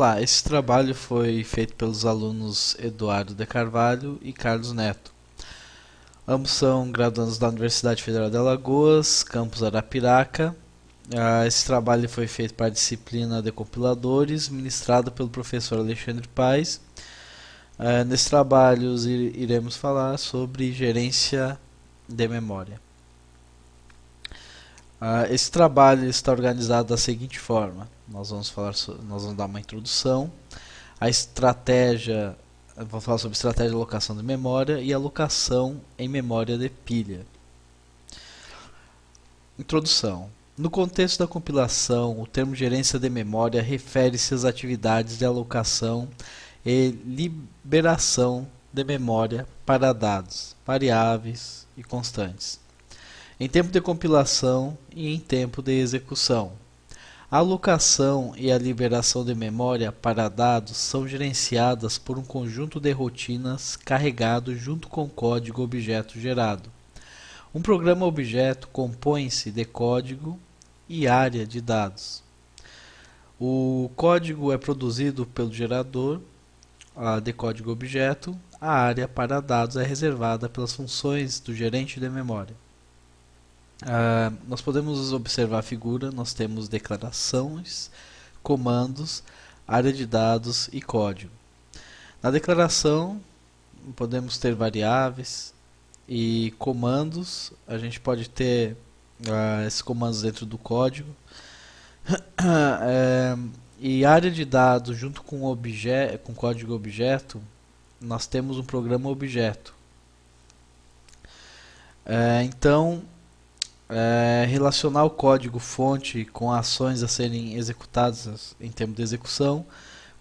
Olá, esse trabalho foi feito pelos alunos Eduardo de Carvalho e Carlos Neto. Ambos são graduandos da Universidade Federal de Alagoas, campus Arapiraca. Esse trabalho foi feito para a disciplina de compiladores, ministrada pelo professor Alexandre Paes. Nesse trabalho iremos falar sobre gerência de memória. Esse trabalho está organizado da seguinte forma: nós vamos dar uma introdução, a estratégia, vamos falar sobre estratégia de alocação de memória e alocação em memória de pilha. Introdução. No contexto da compilação, o termo gerência de memória refere-se às atividades de alocação e liberação de memória para dados variáveis e constantes, em tempo de compilação e em tempo de execução. A alocação e a liberação de memória para dados são gerenciadas por um conjunto de rotinas carregado junto com o código objeto gerado. Um programa objeto compõe-se de código e área de dados. O código é produzido pelo gerador de código objeto. A área para dados é reservada pelas funções do gerente de memória. Nós podemos observar a figura, nós temos declarações, comandos, área de dados e código. Na declaração podemos ter variáveis e comandos, a gente pode ter esses comandos dentro do código. E área de dados junto com código objeto, nós temos um programa objeto. Então, relacionar o código fonte com ações a serem executadas em termos de execução,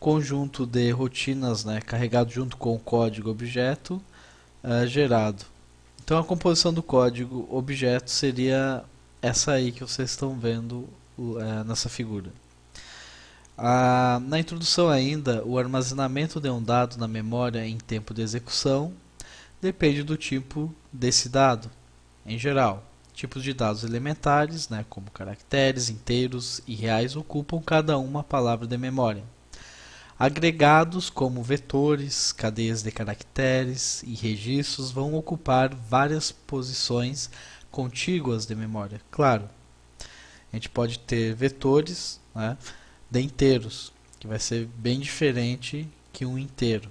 conjunto de rotinas carregado junto com o código objeto gerado. Então a composição do código objeto seria essa aí que vocês estão vendo nessa figura. Na introdução ainda, o armazenamento de um dado na memória em tempo de execução depende do tipo desse dado, em geral. Tipos de dados elementares, como caracteres, inteiros e reais, ocupam cada uma palavra de memória. Agregados, como vetores, cadeias de caracteres e registros, vão ocupar várias posições contíguas de memória. Claro, a gente pode ter vetores de inteiros, que vai ser bem diferente que um inteiro.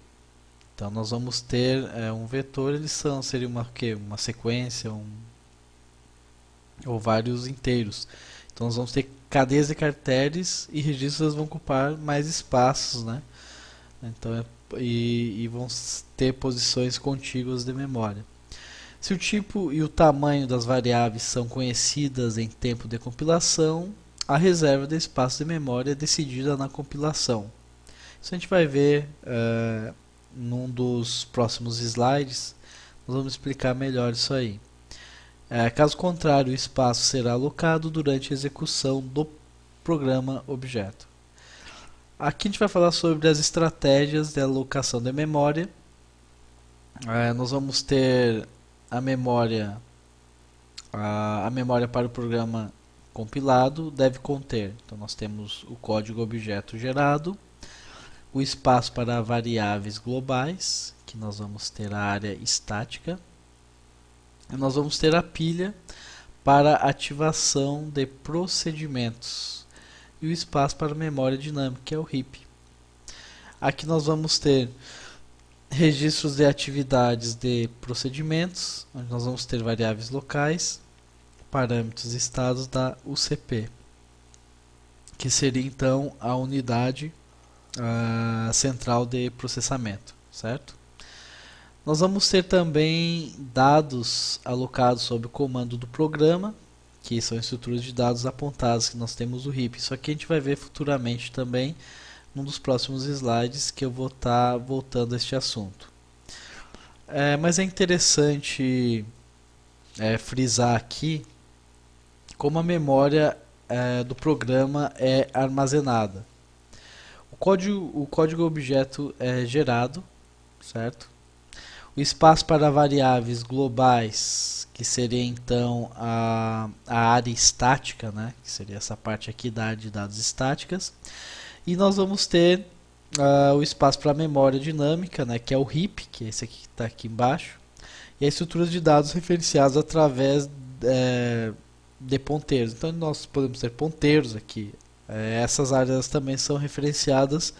Então nós vamos ter um vetor, seria uma sequência, ou vários inteiros. Então nós vamos ter cadeias de caracteres e registros vão ocupar mais espaços, Então, e vão ter posições contíguas de memória. Se o tipo e o tamanho das variáveis são conhecidas em tempo de compilação, a reserva de espaço de memória é decidida na compilação. Isso a gente vai ver num dos próximos slides. Nós vamos explicar melhor isso aí. Caso contrário, o espaço será alocado durante a execução do programa objeto. Aqui a gente vai falar sobre as estratégias de alocação de memória. Nós vamos ter a memória para o programa compilado deve conter. Então nós temos o código objeto gerado, o espaço para variáveis globais, que nós vamos ter a área estática. E nós vamos ter a pilha para ativação de procedimentos e o espaço para memória dinâmica, que é o heap. Aqui nós vamos ter registros de atividades de procedimentos, onde nós vamos ter variáveis locais, parâmetros e estados da UCP, que seria então a unidade central de processamento, certo? Nós vamos ter também dados alocados sob o comando do programa, que são estruturas de dados apontadas, que nós temos o heap. Isso aqui a gente vai ver futuramente também, num dos próximos slides, que eu vou estar voltando a este assunto. Mas é interessante frisar aqui como a memória do programa é armazenada. O código objeto é gerado, certo? O espaço para variáveis globais, que seria então a área estática, que seria essa parte aqui da área de dados estáticas. E nós vamos ter o espaço para memória dinâmica, né, que é o heap, que é esse aqui que está aqui embaixo, e a estrutura de dados referenciados através de ponteiros. Então nós podemos ter ponteiros aqui. Essas áreas também são referenciadas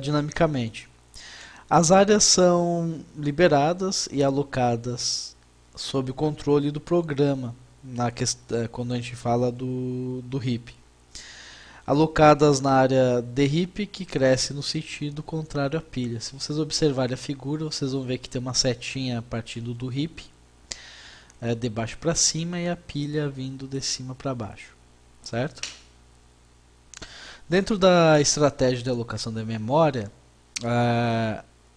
dinamicamente. As áreas são liberadas e alocadas sob o controle do programa, quando a gente fala do heap. Alocadas na área de heap, que cresce no sentido contrário à pilha. Se vocês observarem a figura, vocês vão ver que tem uma setinha partindo do heap, de baixo para cima, e a pilha vindo de cima para baixo, certo? Dentro da estratégia de alocação da memória,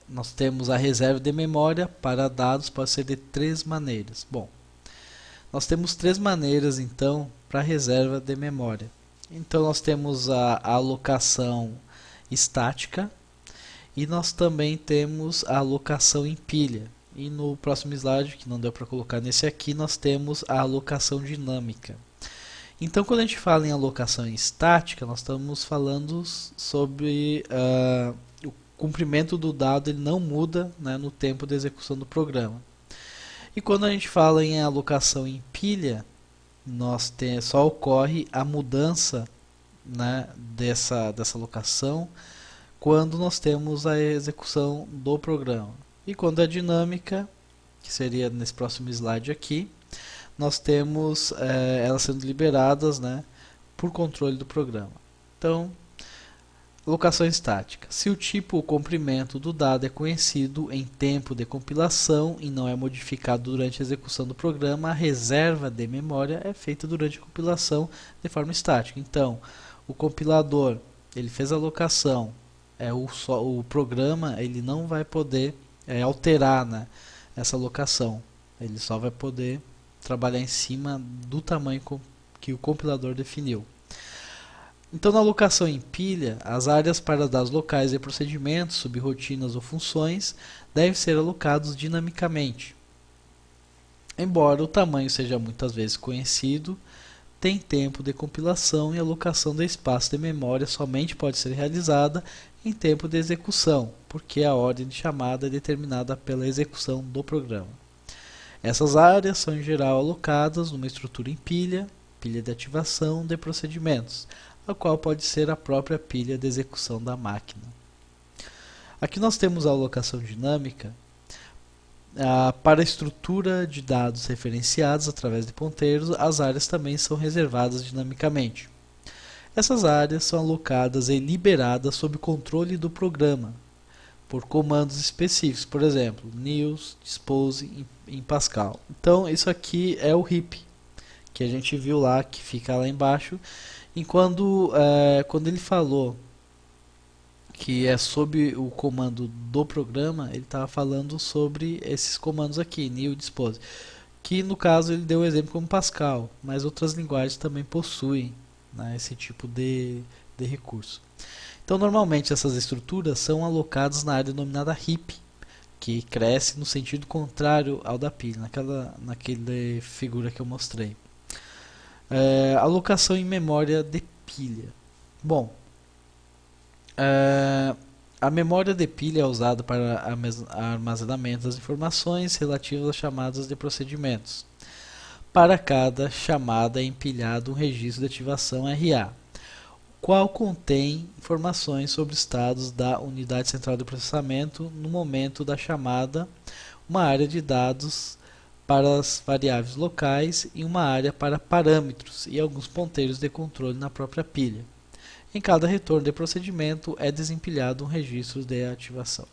nós temos a reserva de memória para dados, pode ser de três maneiras. Bom, nós temos três maneiras então para a reserva de memória. Então nós temos a alocação estática e nós também temos a alocação em pilha. E no próximo slide, que não deu para colocar nesse aqui, nós temos a alocação dinâmica. Então quando a gente fala em alocação estática, nós estamos falando sobre o comprimento do dado, ele não muda, né, no tempo de execução do programa. E quando a gente fala em alocação em pilha, só ocorre a mudança, né, dessa alocação quando nós temos a execução do programa. E quando é dinâmica, que seria nesse próximo slide aqui, nós temos elas sendo liberadas, né, por controle do programa. Então, alocação estática. Se o tipo ou comprimento do dado é conhecido em tempo de compilação e não é modificado durante a execução do programa, a reserva de memória é feita durante a compilação de forma estática. Então, o compilador ele fez a alocação, o programa ele não vai poder alterar, né, essa alocação. Ele só vai poder trabalhar em cima do tamanho que o compilador definiu. Então, na alocação em pilha, as áreas para dados locais e procedimentos, subrrotinas ou funções devem ser alocados dinamicamente. Embora o tamanho seja muitas vezes conhecido, tem tempo de compilação e alocação de espaço de memória somente pode ser realizada em tempo de execução, porque a ordem de chamada é determinada pela execução do programa. Essas áreas são em geral alocadas numa estrutura em pilha de ativação de procedimentos, a qual pode ser a própria pilha de execução da máquina. Aqui nós temos a alocação dinâmica para a estrutura de dados referenciados através de ponteiros. As áreas também são reservadas dinamicamente. Essas áreas são alocadas e liberadas sob controle do programa, por comandos específicos, por exemplo, news, dispose em Pascal. Então isso aqui é o heap, que a gente viu lá, que fica lá embaixo. E quando ele falou que é sob o comando do programa, ele estava falando sobre esses comandos aqui, new, dispose, que no caso ele deu o exemplo como Pascal, mas outras linguagens também possuem, né, esse tipo de recurso. Então normalmente essas estruturas são alocadas na área denominada heap, que cresce no sentido contrário ao da pilha, naquela figura que eu mostrei. Alocação em memória de pilha. Bom, a memória de pilha é usada para armazenamento das informações relativas às chamadas de procedimentos. Para cada chamada é empilhado um registro de ativação RA, qual contém informações sobre estados da unidade central de processamento no momento da chamada, uma área de dados para as variáveis locais e uma área para parâmetros e alguns ponteiros de controle na própria pilha. Em cada retorno de procedimento é desempilhado um registro de ativação.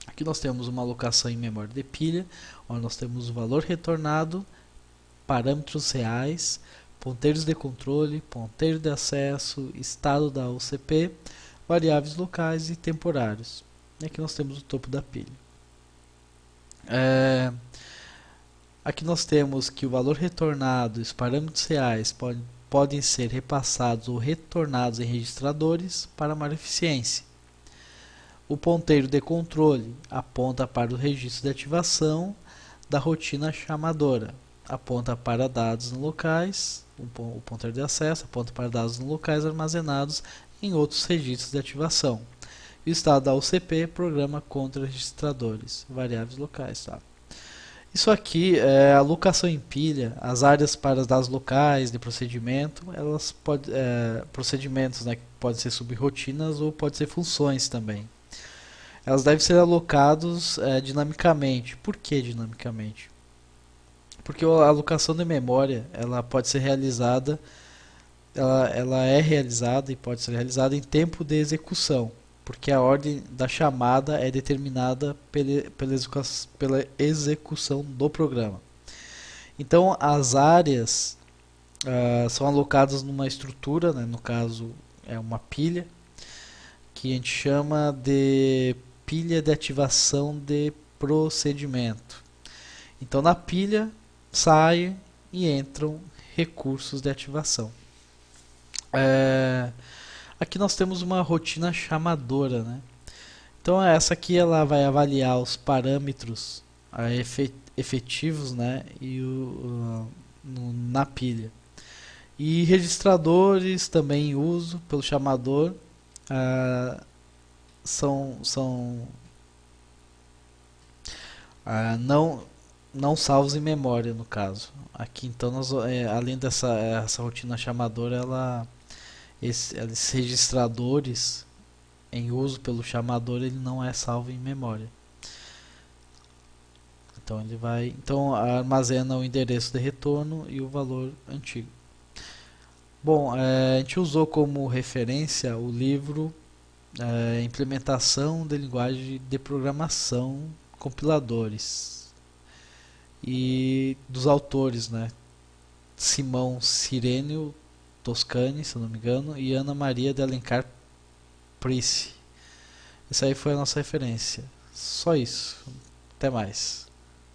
Aqui nós temos uma alocação em memória de pilha, onde nós temos o valor retornado, parâmetros reais, ponteiros de controle, ponteiro de acesso, estado da UCP, variáveis locais e temporários. E aqui nós temos o topo da pilha. Aqui nós temos que o valor retornado e os parâmetros reais podem ser repassados ou retornados em registradores para maior eficiência. O ponteiro de controle aponta para o registro de ativação da rotina chamadora, aponta para dados locais o pointer de acesso aponta para dados não locais armazenados em outros registros de ativação. E o estado da UCP programa contra registradores, variáveis locais. Tá? Isso aqui é a alocação em pilha, as áreas para dados locais de procedimento, procedimentos, né, que podem ser subrotinas ou podem ser funções também. Elas devem ser alocados dinamicamente. Por que dinamicamente? Porque a alocação de memória ela pode ser realizada, ela é realizada e pode ser realizada em tempo de execução, porque a ordem da chamada é determinada pela execução do programa. Então as áreas são alocadas numa estrutura, né, no caso é uma pilha, que a gente chama de pilha de ativação de procedimento. Então na pilha saem e entram recursos de ativação. Aqui nós temos uma rotina chamadora, né? Então essa aqui ela vai avaliar os parâmetros efetivos, né, na pilha. E registradores também em uso pelo chamador são não salvos em memória no caso. Aqui então além essa rotina chamadora, esses registradores em uso pelo chamador ele não é salvo em memória. Então então armazena o endereço de retorno e o valor antigo. Bom, a gente usou como referência o livro Implementação de Linguagem de Programação Compiladores e dos autores, né? Simão Cirênio Toscani, se não me engano, e Ana Maria de Alencar Price. Essa aí foi a nossa referência. Só isso. Até mais.